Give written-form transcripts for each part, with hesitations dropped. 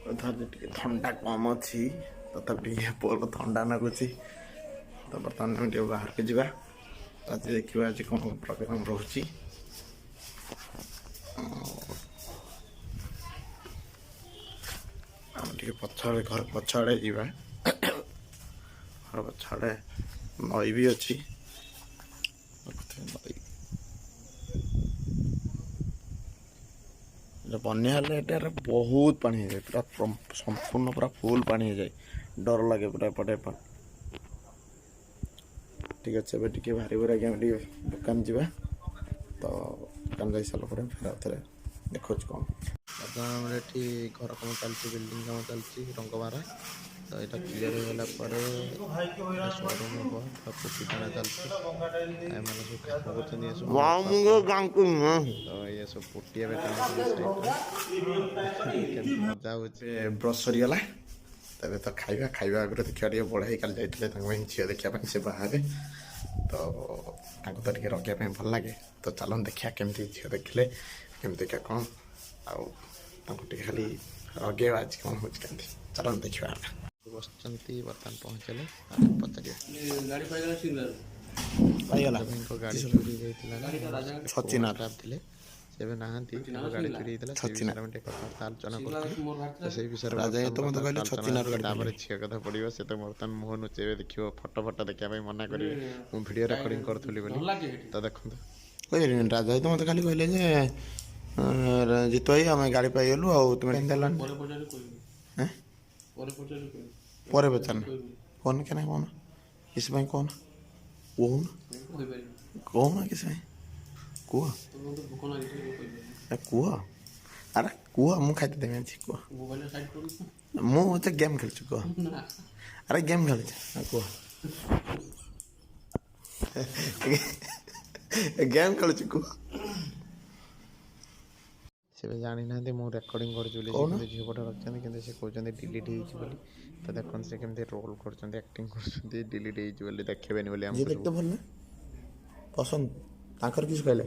तथापि टे ठंडा कम अच्छी तथापि पुअर ठंडा लगुच तो बर्तमान आम टे बाहर के जावा आज देखा आज कौन प्रोग्राम रोचे आम टे पछाड़े घर पछाड़े जावा घर पछाड़े नई भी अच्छी नई बन्या एटार बहुत पानी हो जाए पूरा संपूर्ण पूरा फुल पानी हो जाए डर लगे पूरा एपटे ठीक अच्छे टे भारी भूरा आम दुकान जावा तो दुकान जा सारा फिर आउे देखो कौन बर्तमान ये घर कम चलती बिल्डिंग कम चलती रंग मारा तो यहाँ क्लीयर होगा शोरूम हम पुटी टाणा चलती तो ये सब पुटी मजा हो ब्रश सरीगला तब तो खाଇବା खाଇବା आगे देखा बढ़ाई कल जाते झील देखा से बाहर तो तो रखा भल लगे तो चलो देखा केमती झील देखले केमती क्या कौन आउ खाली रगे आज कौन हो चलो देखा बस बर्तमान पहुँचले पचार गाड़ी चोरी सचिना थे से गाड़ी चोरी कथबार्ता आलोचना कर झील कथा पड़ो से तो बर्तमान मुह नुचे देखिए फटो फटो देखा मना करेंगे मुझे भिडियो रेकर्डिंग करी तो देखो राजा तो मत खाली कहले जितु भाई आम गाड़ी पाइगलु तुम्हें पर पचार कौन क्या कौन किस कौन कहून किस कह कह अरे कह मुझे खाते देवी कह मुझे गेम खेल कह अरे गेम खेल कह गेम खेल कह से जानी ना मुझे रेकर्डिंग कर झील पटे रखते कि से कहते डिलीट हो तो देखते से केमती रोल कर एक्टिंग कर डिलीट हो देखेबे देखते भल पसंद ताकर किस कहले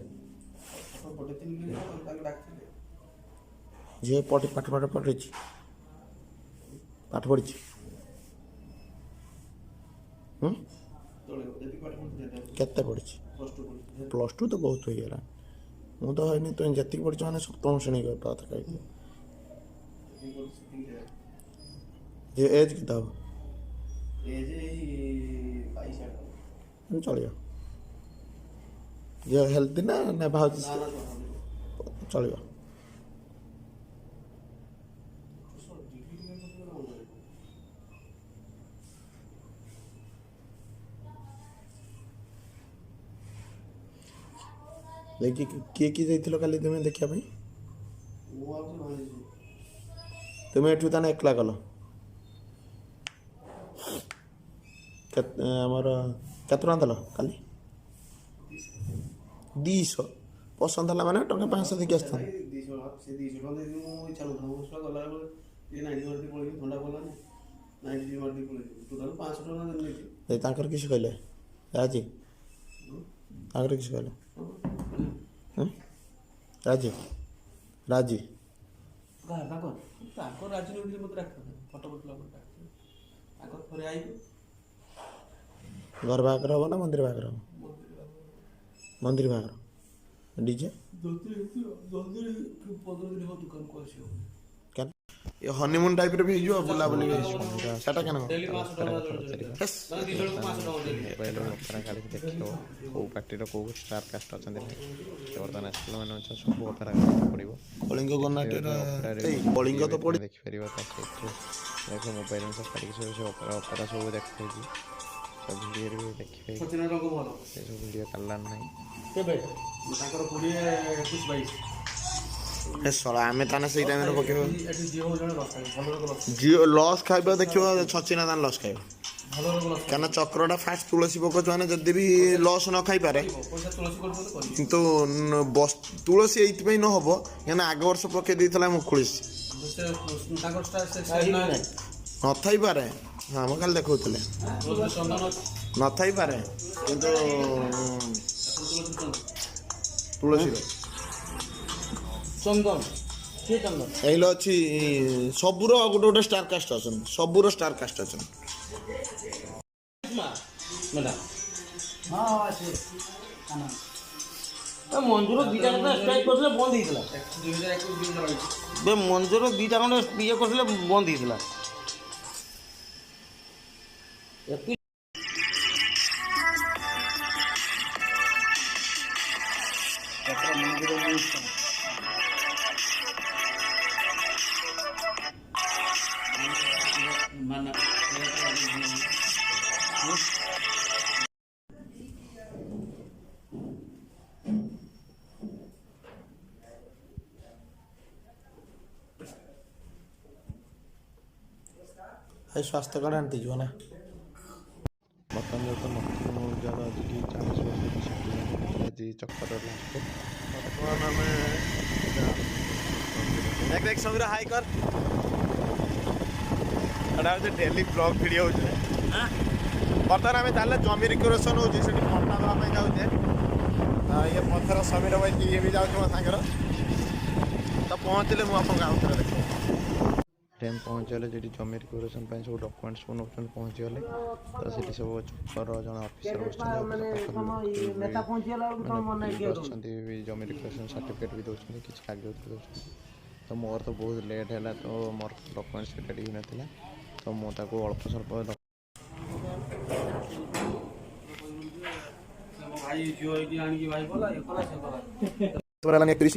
झील पाठ पाठ पढ़ी पाठ पढ़ी केते पढ़ी +2 तो बहुत हो गला मुझे तो है तुम जी पढ़ी मैंने सप्तम श्रेणी बात कह एज किताब चलिए ये हेल्थी ना ना भाव चलिए लेकिन किए किए जाइथिलो काली तुम्हें देखा तुम्हें एठू ताने एकला गल आमर केत दल काली 200 पसंद है मैंने टंका 500 देखिए आसता किस कहले राजी किस कहले राजी राजी घर बाहर हम ना मंदिर बाहर हम मंदिर बाहर डीजे ये हनीमून टाइप रे भी जो बुला बुली सेटा केना गाड़ी देखियो को पार्टी रो को स्टार कास्ट अछन वर्तमान आसल माने सब ओपेरा पड़िबो कलिंग गन्नाटे ए कलिंग तो पड़ी देखि परिबा देखो मोबाइल में सब काटी सब ओपेरा सब देखै छी सब वीडियो रे देखि सचिन रंग भलो से सब वीडियो कल्लान नहीं केबे ताकर पुरी 21 ए सला आमे ताने सही टाइम रे पके जियो लॉस खाइबा देखियो सचिना दान लॉस खाइबा क्या चक्रटा फास्ट तुलसी पकाच मैंने जदि भी लस न खाई पारे किंतु तुलसी ये न हम क्या आग वर्ष पकई मुखुड़ी न थी पारे हाँ मैं खाली देखते न थी पारे किंतु तुलसी चंदन ଏଇଲ ଅଛି ସବୁର ଗୋଟେ ଗୋଟେ ଷ୍ଟାର କାଷ୍ଟ ଅଛନ୍ତି, ସବୁର ଷ୍ଟାର କାଷ୍ଟ ଅଛନ୍ତି। ମଞ୍ଜୁର ଦିଟା ଖଣ୍ଡେ ଷ୍ଟ୍ରାଇକ୍ କରିଥିଲେ ବନ୍ଦ ହେଇଥିଲା। ମଞ୍ଜୁର ଦିଟା ଖଣ୍ଡେ ଇଏ କରିଥିଲେ ବନ୍ଦ ହେଇଥିଲା। ଭାଇ ସ୍ୱାସ୍ଥ୍ୟ କାର୍ଡ଼ ଆଣିତେ ଯିବ ନା? ବର୍ତ୍ତମାନ ଯେହେତୁ ମୁଁ ଯାହାର ଆଜିକି 40 ବର୍ଷ ଆଜି ଚକ୍କର ଲାଷ୍ଟ ବର୍ତ୍ତମାନ ଆମେ ଏକ ସମୟରେ ହାଇ କର ଏଟା ହେଉଛି ଡେଲି ବ୍ଲଗ୍ ଭିଡ଼ିଓ ହେଉଛି। ବର୍ତ୍ତମାନ ଆମେ ଚାଲିଲେ ଜମି ରିକ୍ୟୁରେସନ୍ ହେଉଛି, ସେଠି ପଟ୍ଟା ଦେବା ପାଇଁ ଯାଉଛେ। ଇଏ ପଥର ସମୀର ଭାଇ ଇଏ ବି ଯାଉଛି ମୋ ସାଙ୍ଗର। ତ ପହଞ୍ଚିଲେ ମୁଁ ଆପଣଙ୍କୁ ଆଉ ଥରେ ଦେଖିବି। ଟାଇମ୍ ପହଞ୍ଚିଗଲେ ଯେଠି ଜମି ରିକ୍ୟୁରେସନ୍ ପାଇଁ ସବୁ ଡକ୍ୟୁମେଣ୍ଟସ୍ ସବୁ ନେଉଛନ୍ତି ପହଞ୍ଚିଗଲେ। ତ ସେଠି ସବୁ ଚକ୍କର ଜଣେ ଅଫିସର ବସିଛନ୍ତି, ବସିଛନ୍ତି ବି ଜମି ରିକ୍ୟୁରେସନ୍ ସାର୍ଟିଫିକେଟ୍ ବି ଦେଉଛନ୍ତି, କିଛି କାଗଜ ବି ଦେଉଛନ୍ତି। ତ ମୋର ତ ବହୁତ ଲେଟ୍ ହେଲା, ତ ମୋର ଡକ୍ୟୁମେଣ୍ଟସ୍ ରେଡ଼ି ହେଇନଥିଲା। ତ ମୁଁ ତାକୁ ଅଳ୍ପ ସ୍ୱଳ୍ପ ହେଲାନି 31।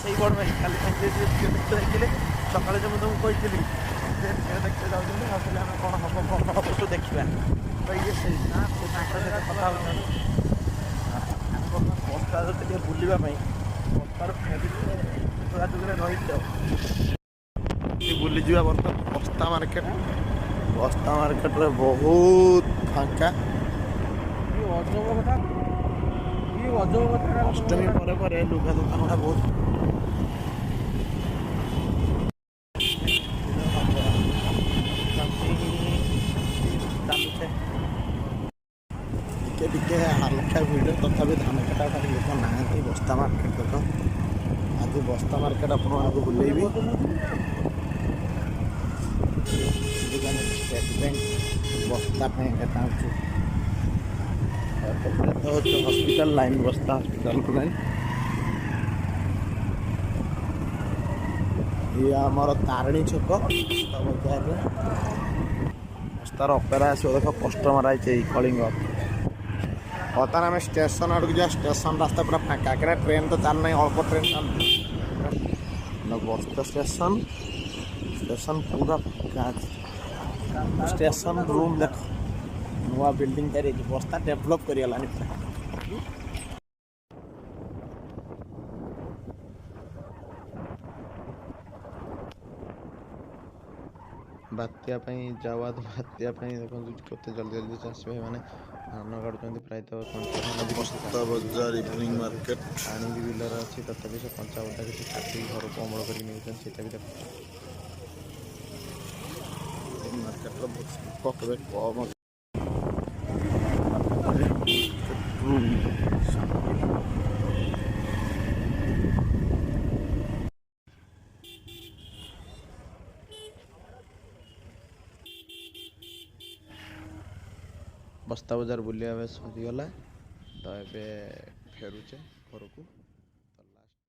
ସେଇ ବଡ଼ ଭାଇ କାଲି ଦେଖିଲେ ସକାଳେ ଯେ ମୁଁ ତୁମକୁ କହିଥିଲି ଯେ ଦେଖିତେ ଯାଉଛନ୍ତି, ଭାବୁଥିଲି ଆମେ କ'ଣ ହବ ସବୁ ଦେଖିବା। ତ ଇଏ ସେଇ ତାଙ୍କ ସହିତ କଥା ହେଉଛନ୍ତି। ବସ୍ତା ଟିକେ ବୁଲିବା ପାଇଁ ବସ୍ତାରୁ ଫେରିଲେ ଯୋଗାଯୋଗରେ ରହିଛି ଆଉ ବୁଲିଯିବା। ବର୍ତ୍ତମାନ ବସ୍ତା ମାର୍କେଟରେ ବହୁତ ଫାଙ୍କା। ଅଷ୍ଟମୀ ପରେ ପରେ ଲୁଗା ଦୋକାନ ଗୁଡ଼ା ବହୁତ ଚାଲୁଛେ। ଟିକେ ହାଲକା ଭିଡ଼, ତଥାପି ଧାନ କଟା ଖାଲି ଲୋକ ନାହାନ୍ତି। ବସ୍ତା ମାର୍କେଟ ଦେଖ, ଆଜି ବସ୍ତା ମାର୍କେଟ ଆପଣମାନଙ୍କୁ ବୁଲେଇବି। ଷ୍ଟେଟ୍ ବ୍ୟାଙ୍କ ବସ୍ତା ପାଇଁ ଏଟା ହେଉଛି ହସ୍ପିଟାଲ ଲାଇନ୍, ବସ୍ତା ହସ୍ପିଟାଲ ଲାଇନ୍। ଇଏ ଆମର ତାରିଣୀ ଛକ ବଜାରରେ ବସ୍ତାର ଅପେରା ଆସିବ। ଦେଖ ପୋଷ୍ଟର ମରା ହେଇଛି ଏଇ କଳିଙ୍ଗ। ବର୍ତ୍ତମାନ ଆମେ ଷ୍ଟେସନ ଆଡ଼କୁ ଯିବା। ଷ୍ଟେସନ ରାସ୍ତା ପୁରା ଫାଙ୍କା, କାହିଁକିନା ଟ୍ରେନ୍ ତ ଚାଲୁ ନାହିଁ, ଅଳ୍ପ ଟ୍ରେନ୍ ଚାଲୁଛି। ବସ୍ତା ଷ୍ଟେସନ ପୁରା ଫାଙ୍କା ଅଛି। ଷ୍ଟେସନ ରୁମ୍ ଦେଖ, ନୂଆ ବିଲ୍ଡିଂ ତିଆରି ହେଇଛି। ବସ୍ତା ଡେଭଲପ୍ କରିଗଲାଣି ପୁରା। ବାତ୍ୟା ପାଇଁ ଜାୱାଦ ବାତ୍ୟା ପାଇଁ ଦେଖନ୍ତୁ କେତେ ଜଲ୍ଦି ଚାଷୀ ଭାଇମାନେ ଧାନ କାଟୁଛନ୍ତି। ପ୍ରାୟତଃ କଞ୍ଚା ଧାନ ବି କିଛି ବଜାର ଇଭିନିଂ ମାର୍କେଟ ପାଣି ବି ବିଲରେ ଅଛି, ତଥାପି ସେ କଞ୍ଚା ବଦା କିଛି କାଟିକି ଘରକୁ ଅମଳ କରିକି ନେଉଛନ୍ତି, ସେଇଟା ବି ଦେଖୁଛୁ। ମାର୍କେଟର କେବେ କମ୍ ବସ୍ତା ବଜାର ବୁଲିବା ଏବେ ସରିଗଲା, ତ ଏବେ ଫେରୁଛେ ଘରକୁ।